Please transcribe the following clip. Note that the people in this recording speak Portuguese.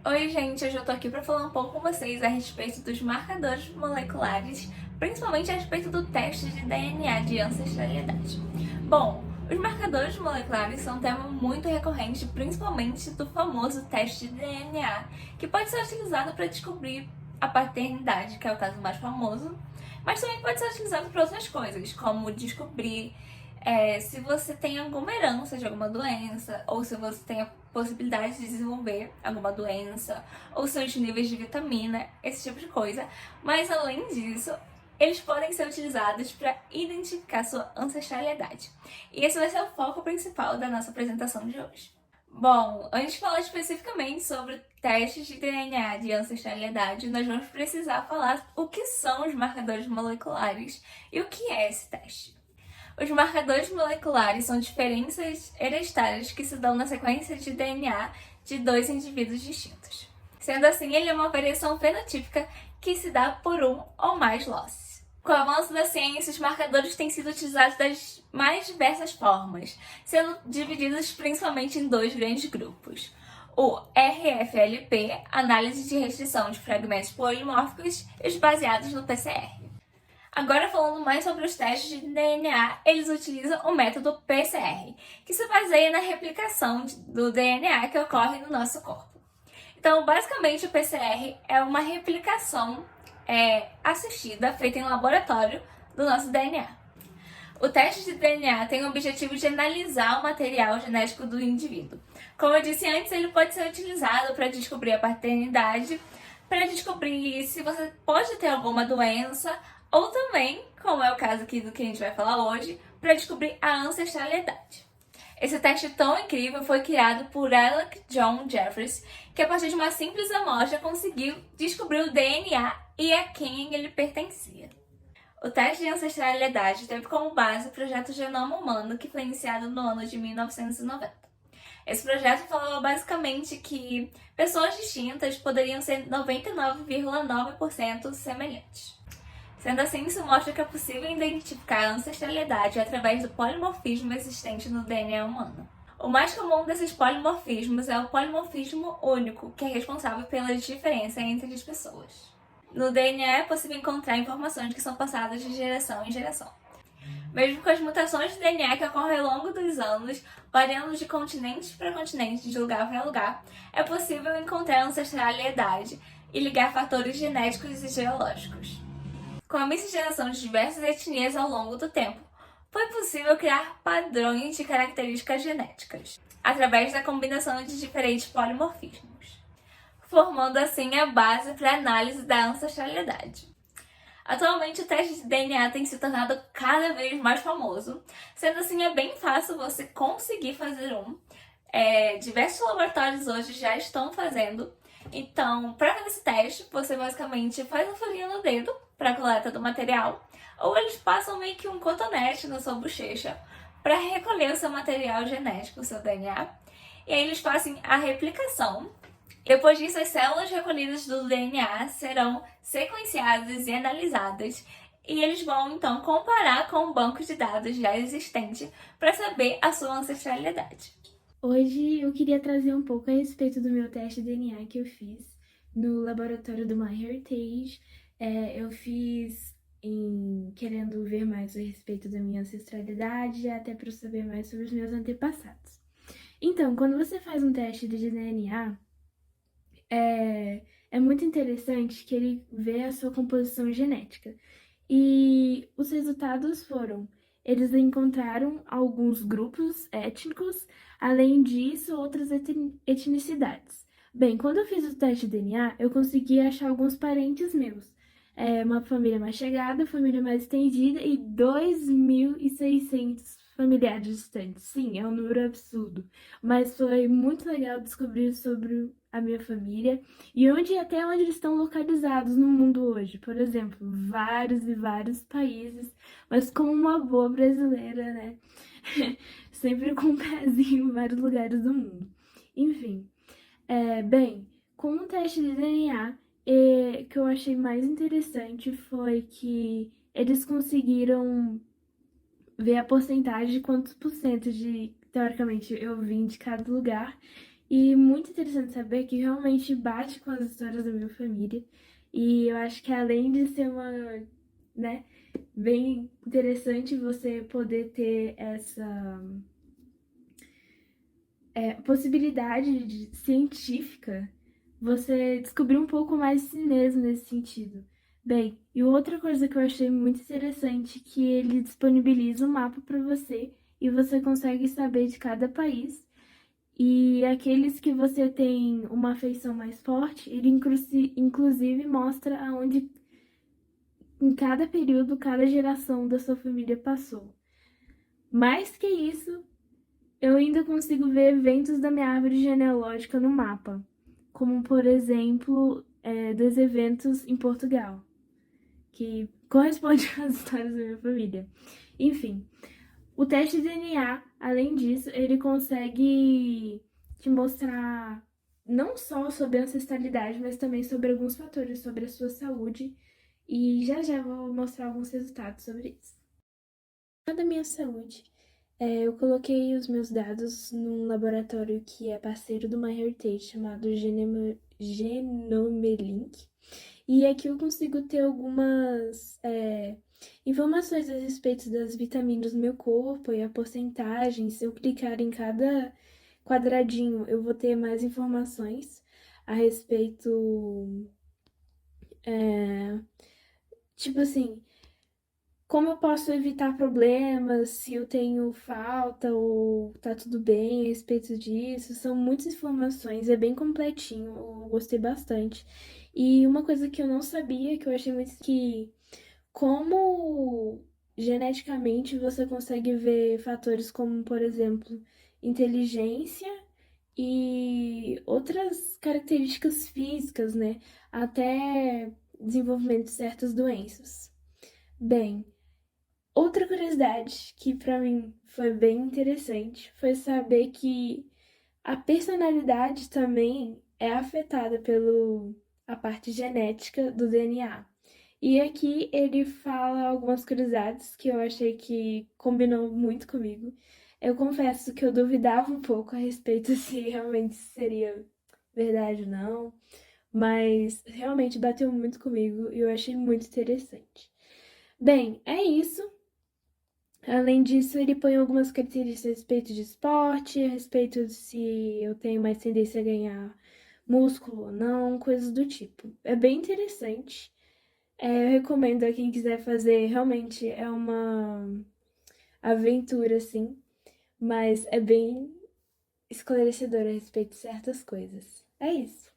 Oi, gente, hoje eu tô aqui pra falar um pouco com vocês a respeito dos marcadores moleculares, principalmente a respeito do teste de DNA de ancestralidade. Bom, os marcadores moleculares são um tema muito recorrente, principalmente do famoso teste de DNA, que pode ser utilizado para descobrir a paternidade, que é o caso mais famoso, mas também pode ser utilizado para outras coisas, como descobrir se você tem alguma herança de alguma doença, ou se você tem a possibilidade de desenvolver alguma doença, ou seus níveis de vitamina, esse tipo de coisa. Mas além disso, eles podem ser utilizados para identificar sua ancestralidade. E esse vai ser o foco principal da nossa apresentação de hoje. Bom, antes de falar especificamente sobre testes de DNA de ancestralidade, nós vamos precisar falar o que são os marcadores moleculares e o que é esse teste. Os marcadores moleculares são diferenças hereditárias que se dão na sequência de DNA de dois indivíduos distintos. Sendo assim, ele é uma variação fenotípica que se dá por um ou mais losses. Com o avanço da ciência, os marcadores têm sido utilizados das mais diversas formas, sendo divididos principalmente em dois grandes grupos. O RFLP, análise de restrição de fragmentos polimórficos, e os baseados no PCR. Agora, falando mais sobre os testes de DNA, eles utilizam o método PCR, que se baseia na replicação do DNA que ocorre no nosso corpo. Então, basicamente, o PCR é uma replicação assistida, feita em laboratório, do nosso DNA. O teste de DNA tem o objetivo de analisar o material genético do indivíduo. Como eu disse antes, ele pode ser utilizado para descobrir a paternidade, para descobrir se você pode ter alguma doença, ou também, como é o caso aqui do que a gente vai falar hoje, para descobrir a ancestralidade. Esse teste tão incrível foi criado por Alec John Jeffries, que a partir de uma simples amostra conseguiu descobrir o DNA e a quem ele pertencia. O teste de ancestralidade teve como base o projeto Genoma Humano, que foi iniciado no ano de 1990. Esse projeto falava basicamente que pessoas distintas poderiam ser 99,9% semelhantes. Sendo assim, isso mostra que é possível identificar a ancestralidade através do polimorfismo existente no DNA humano. O mais comum desses polimorfismos é o polimorfismo único, que é responsável pela diferença entre as pessoas. No DNA é possível encontrar informações que são passadas de geração em geração. Mesmo com as mutações de DNA que ocorrem ao longo dos anos, variando de continente para continente, de lugar para lugar, é possível encontrar ancestralidade e ligar fatores genéticos e geológicos. Com a miscigenação de diversas etnias ao longo do tempo, foi possível criar padrões de características genéticas, através da combinação de diferentes polimorfismos, formando assim a base para a análise da ancestralidade. Atualmente, o teste de DNA tem se tornado cada vez mais famoso, sendo assim é bem fácil você conseguir fazer um. Diversos laboratórios hoje já estão fazendo. Então, para fazer esse teste, você basicamente faz uma folhinha no dedo para a coleta do material, ou eles passam meio que um cotonete na sua bochecha para recolher o seu material genético, o seu DNA, e aí eles fazem a replicação. Depois disso, as células recolhidas do DNA serão sequenciadas e analisadas, e eles vão então comparar com o banco de dados já existente para saber a sua ancestralidade. Hoje eu queria trazer um pouco a respeito do meu teste de DNA que eu fiz no laboratório do MyHeritage. Eu fiz querendo ver mais a respeito da minha ancestralidade, até para saber mais sobre os meus antepassados. Então, quando você faz um teste de DNA, é muito interessante que ele vê a sua composição genética. E os resultados foram: eles encontraram alguns grupos étnicos, além disso, outras etnicidades. Bem, quando eu fiz o teste de DNA, eu consegui achar alguns parentes meus. Uma família mais chegada, família mais estendida e 2.600 familiares distantes. Sim, é um número absurdo, mas foi muito legal descobrir sobre a minha família e até onde eles estão localizados no mundo hoje. Por exemplo, vários e vários países, mas como uma boa brasileira, né? Sempre com um pezinho em vários lugares do mundo. Enfim, bem, com o teste de DNA, que eu achei mais interessante foi que eles conseguiram ver a porcentagem de quantos por cento de, teoricamente, eu vim de cada lugar. E muito interessante saber que realmente bate com as histórias da minha família. E eu acho que além de ser uma, né, bem interessante você poder ter essa possibilidade científica, você descobrir um pouco mais de si mesmo nesse sentido. Bem, e outra coisa que eu achei muito interessante, que ele disponibiliza um mapa para você e você consegue saber de cada país. E aqueles que você tem uma afeição mais forte, ele inclusive mostra aonde em cada período, cada geração da sua família passou. Mais que isso, eu ainda consigo ver eventos da minha árvore genealógica no mapa, como por exemplo, dos eventos em Portugal, que corresponde às histórias da minha família. Enfim, o teste de DNA, além disso, ele consegue te mostrar não só sobre a ancestralidade, mas também sobre alguns fatores sobre a sua saúde. E já já vou mostrar alguns resultados sobre isso. Da minha saúde, eu coloquei os meus dados num laboratório que é parceiro do MyHeritage, chamado Genomelink. E aqui eu consigo ter algumas informações a respeito das vitaminas do meu corpo e a porcentagem. Se eu clicar em cada quadradinho, eu vou ter mais informações a respeito, tipo assim, como eu posso evitar problemas, se eu tenho falta ou tá tudo bem a respeito disso. São muitas informações, é bem completinho, eu gostei bastante. E uma coisa que eu não sabia, que eu achei muito que como geneticamente você consegue ver fatores como, por exemplo, inteligência e outras características físicas, né? Até desenvolvimento de certas doenças. Bem, outra curiosidade que pra mim foi bem interessante foi saber que a personalidade também é afetada pelo a parte genética do DNA. E aqui ele fala algumas curiosidades que eu achei que combinou muito comigo. Eu confesso que eu duvidava um pouco a respeito se realmente seria verdade ou não, mas realmente bateu muito comigo e eu achei muito interessante. Bem, é isso. Além disso, ele põe algumas características a respeito de esporte, a respeito de se eu tenho mais tendência a ganhar músculo ou não, coisas do tipo. É bem interessante. Eu recomendo a quem quiser fazer, realmente é uma aventura, assim, mas é bem esclarecedor a respeito de certas coisas. É isso.